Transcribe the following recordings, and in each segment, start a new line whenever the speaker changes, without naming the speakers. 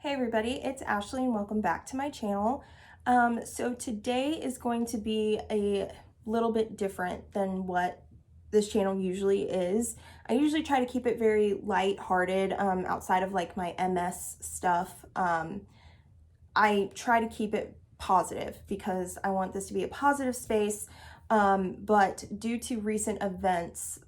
Hey everybody, it's Ashley and welcome back to my channel. So today is going to be a little bit different than what this channel usually is. I usually try to keep it very light-hearted outside of like my MS stuff. I try to keep it positive because I want this to be a positive space, but due to recent events,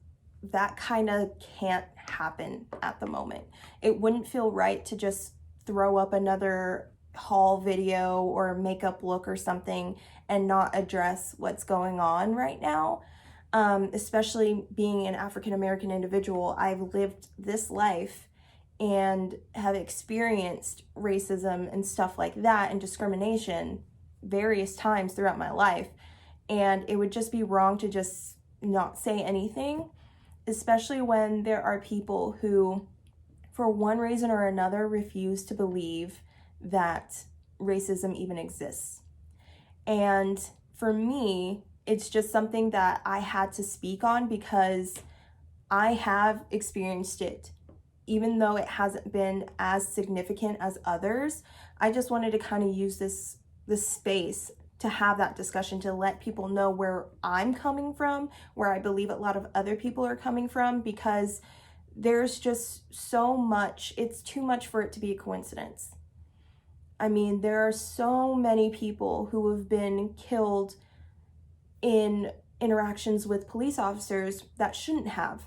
that kind of can't happen at the moment. It wouldn't feel right to just throw up another haul video or makeup look or something and not address what's going on right now. Especially being an African American individual, I've lived this life and have experienced racism and stuff like that and discrimination various times throughout my life. And it would just be wrong to just not say anything, especially when there are people who, for one reason or another, refuse to believe that racism even exists. And for me, it's just something that I had to speak on because I have experienced it. Even though it hasn't been as significant as others, I just wanted to kind of use this space to have that discussion, to let people know where I'm coming from, where I believe a lot of other people are coming from, because there's just so much, it's too much for it to be a coincidence. I mean, there are so many people who have been killed in interactions with police officers that shouldn't have.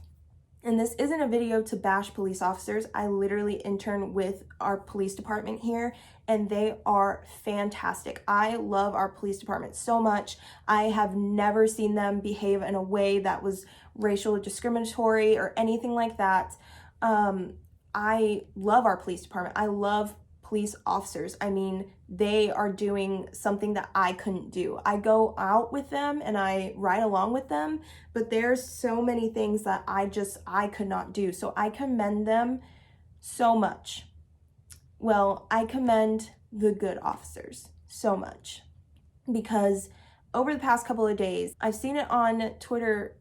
And this isn't a video to bash police officers. I literally intern with our police department here, and they are fantastic. I love our police department so much. I have never seen them behave in a way that was racial discriminatory or anything like that. I love our police department. I love police officers. I mean, they are doing something that I couldn't do. I go out with them and I ride along with them, but there's so many things that I could not do. So I commend them so much. Well, I commend the good officers so much, because over the past couple of days, I've seen it on Twitter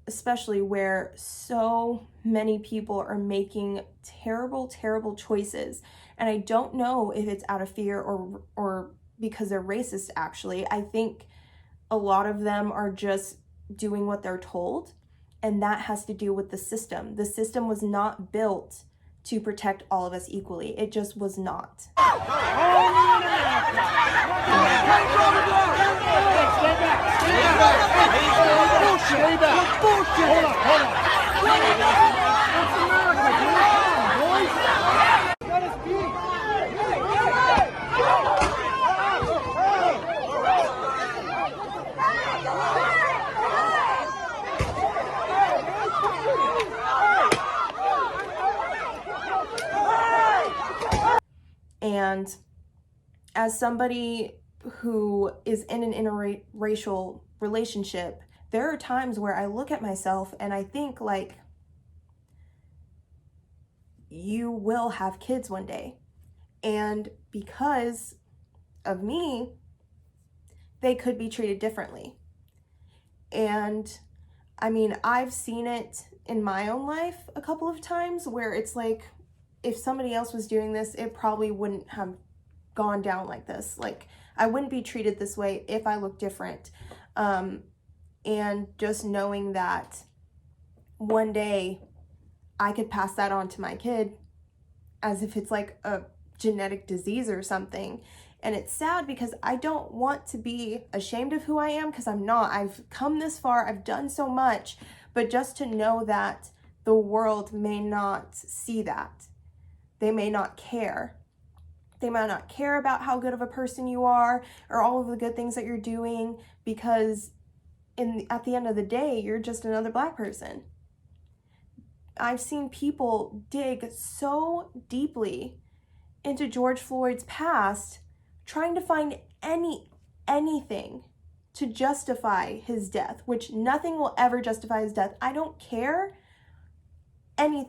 especially, where so many people are making terrible, terrible choices. And I don't know if it's out of fear or because they're racist, actually. I think a lot of them are just doing what they're told, and that has to do with the system. The system was not built to protect all of us equally. It just was not.
Stay back. Bullshit. Hold on. It's America. Come on, boys. Let us be.
And as somebody who is in an interracial relationship, there are times where I look at myself and I think, like, you will have kids one day. And because of me, they could be treated differently. And I mean, I've seen it in my own life a couple of times where it's like, if somebody else was doing this, it probably wouldn't have gone down like this. Like, I wouldn't be treated this way if I looked different. And just knowing that one day I could pass that on to my kid as if it's like a genetic disease or something. And it's sad because I don't want to be ashamed of who I am, because I'm not. I've come this far, I've done so much, but just to know that the world may not see that. They may not care. They might not care about how good of a person you are or all of the good things that you're doing, because at the end of the day, you're just another Black person. I've seen people dig so deeply into George Floyd's past, trying to find anything to justify his death, which nothing will ever justify his death. I don't care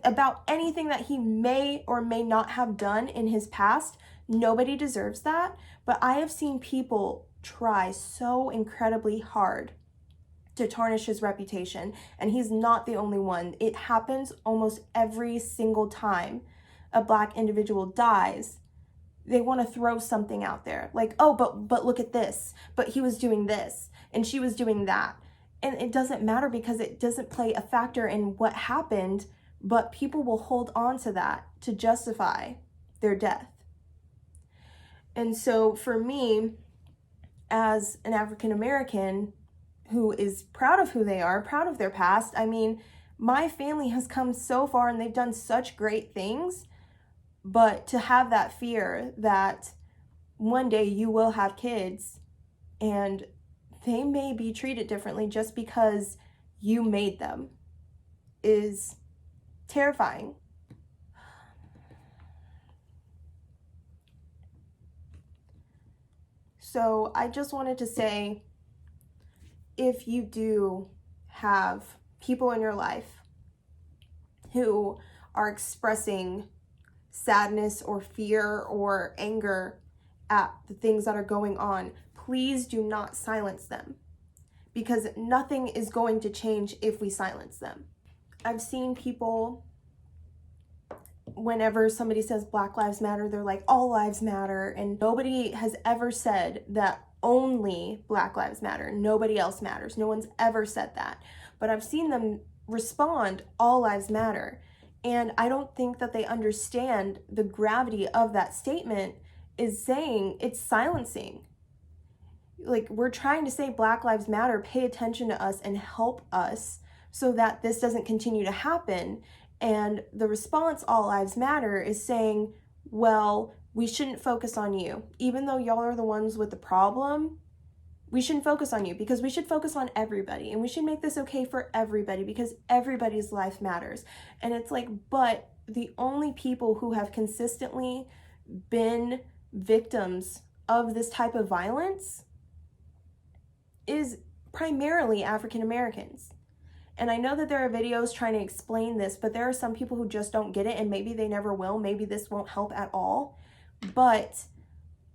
about anything that he may or may not have done in his past. Nobody deserves that. But I have seen people try so incredibly hard to tarnish his reputation, and he's not the only one. It happens almost every single time a Black individual dies. they want to throw something out there like, oh, but look at this, but he was doing this and she was doing that. And it doesn't matter because it doesn't play a factor in what happened, but people will hold on to that to justify their death. And so for me, as an African American who is proud of who they are, proud of their past, I mean, my family has come so far and they've done such great things, but to have that fear that one day you will have kids and they may be treated differently just because you made them is terrifying. So I just wanted to say, if you do have people in your life who are expressing sadness or fear or anger at the things that are going on, please do not silence them, because nothing is going to change if we silence them. I've seen people, whenever somebody says Black Lives Matter, they're like, all lives matter, and nobody has ever said that only Black Lives Matter, nobody else matters. No one's ever said that. But I've seen them respond, all lives matter. And I don't think that they understand the gravity of that statement is saying it's silencing. Like, we're trying to say Black Lives Matter, pay attention to us and help us so that this doesn't continue to happen. And the response, all lives matter, is saying, well, we shouldn't focus on you. Even though y'all are the ones with the problem, we shouldn't focus on you, because we should focus on everybody, and we should make this okay for everybody because everybody's life matters. And it's like, but the only people who have consistently been victims of this type of violence is primarily African Americans. And I know that there are videos trying to explain this, but there are some people who just don't get it, and maybe they never will. Maybe this won't help at all. But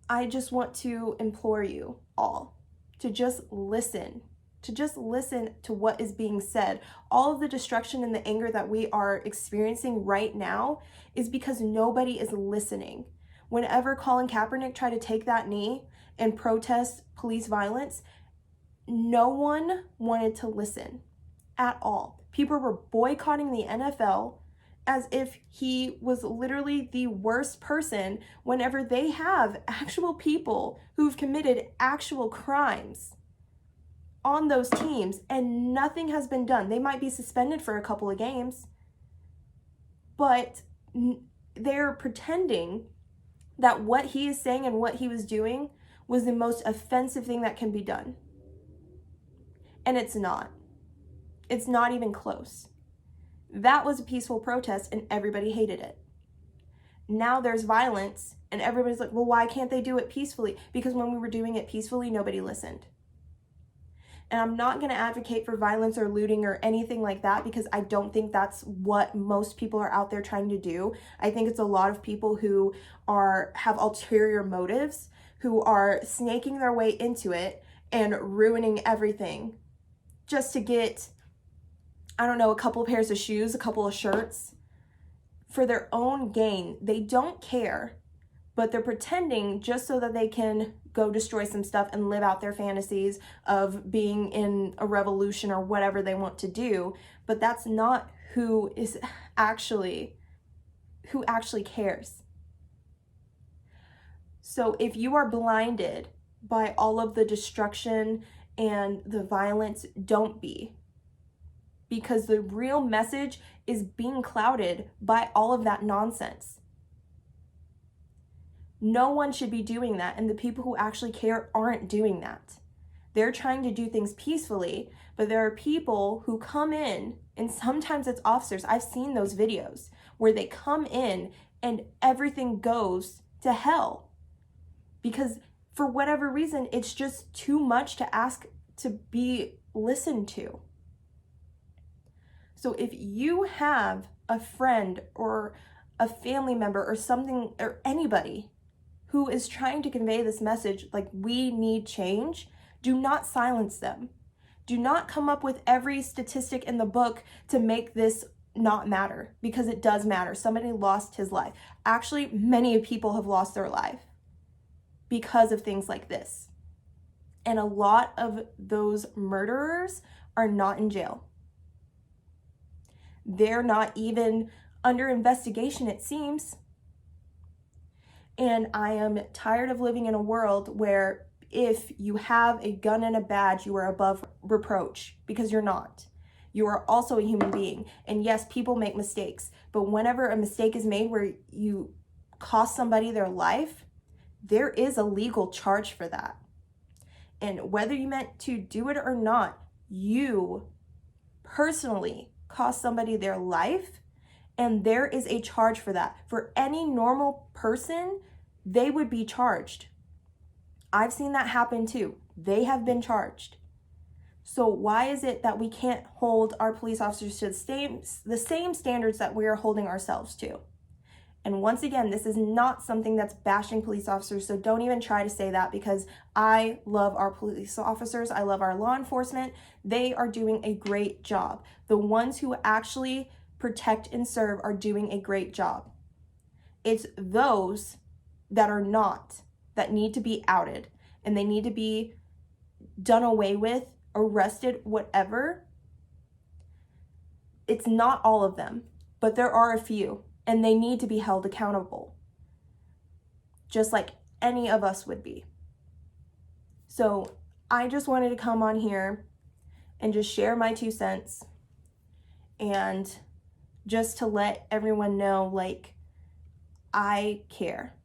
I just want to implore you all to just listen, to what is being said. All of the destruction and the anger that we are experiencing right now is because nobody is listening. Whenever Colin Kaepernick tried to take that knee and protest police violence, no one wanted to listen at all. People were boycotting the NFL as if he was literally the worst person, whenever they have actual people who've committed actual crimes on those teams and nothing has been done. They might be suspended for a couple of games, but they're pretending that what he is saying and what he was doing was the most offensive thing that can be done. And it's not. It's not even close. That was a peaceful protest and everybody hated it. Now there's violence and everybody's like, well, why can't they do it peacefully? Because when we were doing it peacefully, nobody listened. And I'm not going to advocate for violence or looting or anything like that, because I don't think that's what most people are out there trying to do. I think it's a lot of people who have ulterior motives, who are snaking their way into it and ruining everything just to get, I don't know, a couple of pairs of shoes, a couple of shirts for their own gain. They don't care, but they're pretending just so that they can go destroy some stuff and live out their fantasies of being in a revolution or whatever they want to do. But that's not who actually cares. So if you are blinded by all of the destruction and the violence, don't be. Because the real message is being clouded by all of that nonsense. No one should be doing that, and the people who actually care aren't doing that. They're trying to do things peacefully, but there are people who come in, and sometimes it's officers. I've seen those videos where they come in and everything goes to hell. Because for whatever reason, it's just too much to ask to be listened to. So if you have a friend or a family member or something, or anybody who is trying to convey this message, like we need change, do not silence them. Do not come up with every statistic in the book to make this not matter, because it does matter. Somebody lost his life. Actually, many people have lost their life. because of things like this. And a lot of those murderers are not in jail. They're not even under investigation, it seems. And I am tired of living in a world where if you have a gun and a badge, you are above reproach, because you're not. You are also a human being. And yes, people make mistakes, but whenever a mistake is made where you cost somebody their life, there is a legal charge for that. And whether you meant to do it or not, you personally cost somebody their life, and there is a charge for that. For any normal person, they would be charged. I've seen that happen too. They have been charged. So why is it that we can't hold our police officers to the same standards that we are holding ourselves to? And once again, this is not something that's bashing police officers, so don't even try to say that, because I love our police officers. I love our law enforcement. They are doing a great job. The ones who actually protect and serve are doing a great job. It's those that are not, that need to be outed, and they need to be done away with, arrested, whatever. It's not all of them, but there are a few, and they need to be held accountable, just like any of us would be. So I just wanted to come on here and just share my 2 cents, and just to let everyone know, like, I care.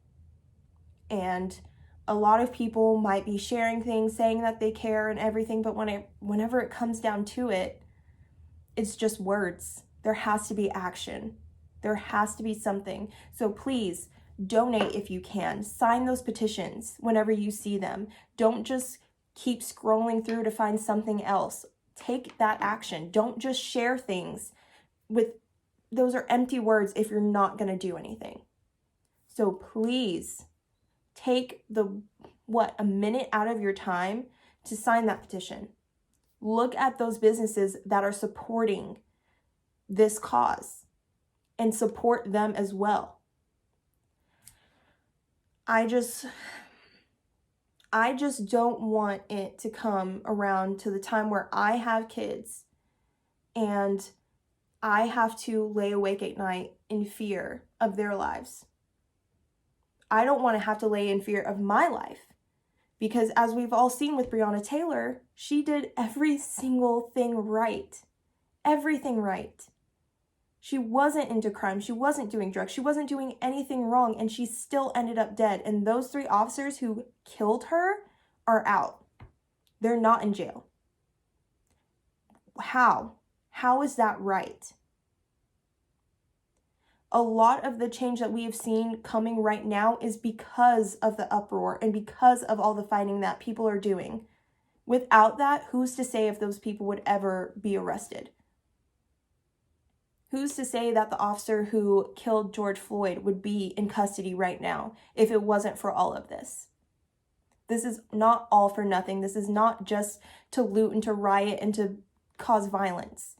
And a lot of people might be sharing things, saying that they care and everything, but whenever it comes down to it, it's just words. There has to be action. There has to be something. So please donate if you can. Sign those petitions whenever you see them. Don't just keep scrolling through to find something else. Take that action. Don't just share things those are empty words if you're not going to do anything. So please take a minute out of your time to sign that petition. Look at those businesses that are supporting this cause and support them as well. I just don't want it to come around to the time where I have kids and I have to lay awake at night in fear of their lives. I don't want to have to lay in fear of my life, because as we've all seen with Breonna Taylor, she did every single thing right. Everything right. She wasn't into crime. She wasn't doing drugs. She wasn't doing anything wrong, and she still ended up dead. And those 3 officers who killed her are out. They're not in jail. How? How is that right? A lot of the change that we have seen coming right now is because of the uproar and because of all the fighting that people are doing. Without that, who's to say if those people would ever be arrested? Who's to say that the officer who killed George Floyd would be in custody right now if it wasn't for all of this? This is not all for nothing. This is not just to loot and to riot and to cause violence.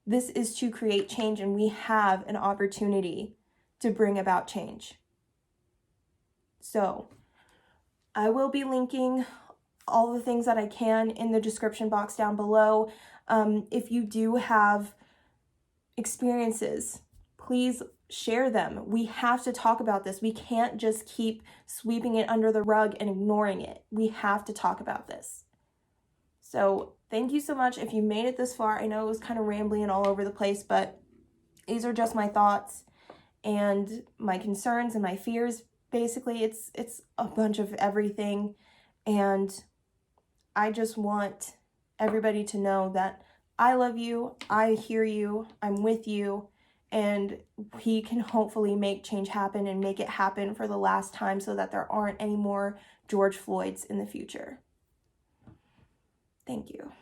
This is to create change, and we have an opportunity to bring about change. So I will be linking all the things that I can in the description box down below. If you do have experiences, please share them. We have to talk about this. We can't just keep sweeping it under the rug and ignoring it. We have to talk about this. So thank you so much if you made it this far. I know it was kind of rambling and all over the place, but these are just my thoughts and my concerns and my fears. Basically, it's a bunch of everything, and I just want everybody to know that I love you, I hear you, I'm with you, and we can hopefully make change happen and make it happen for the last time so that there aren't any more George Floyds in the future. Thank you.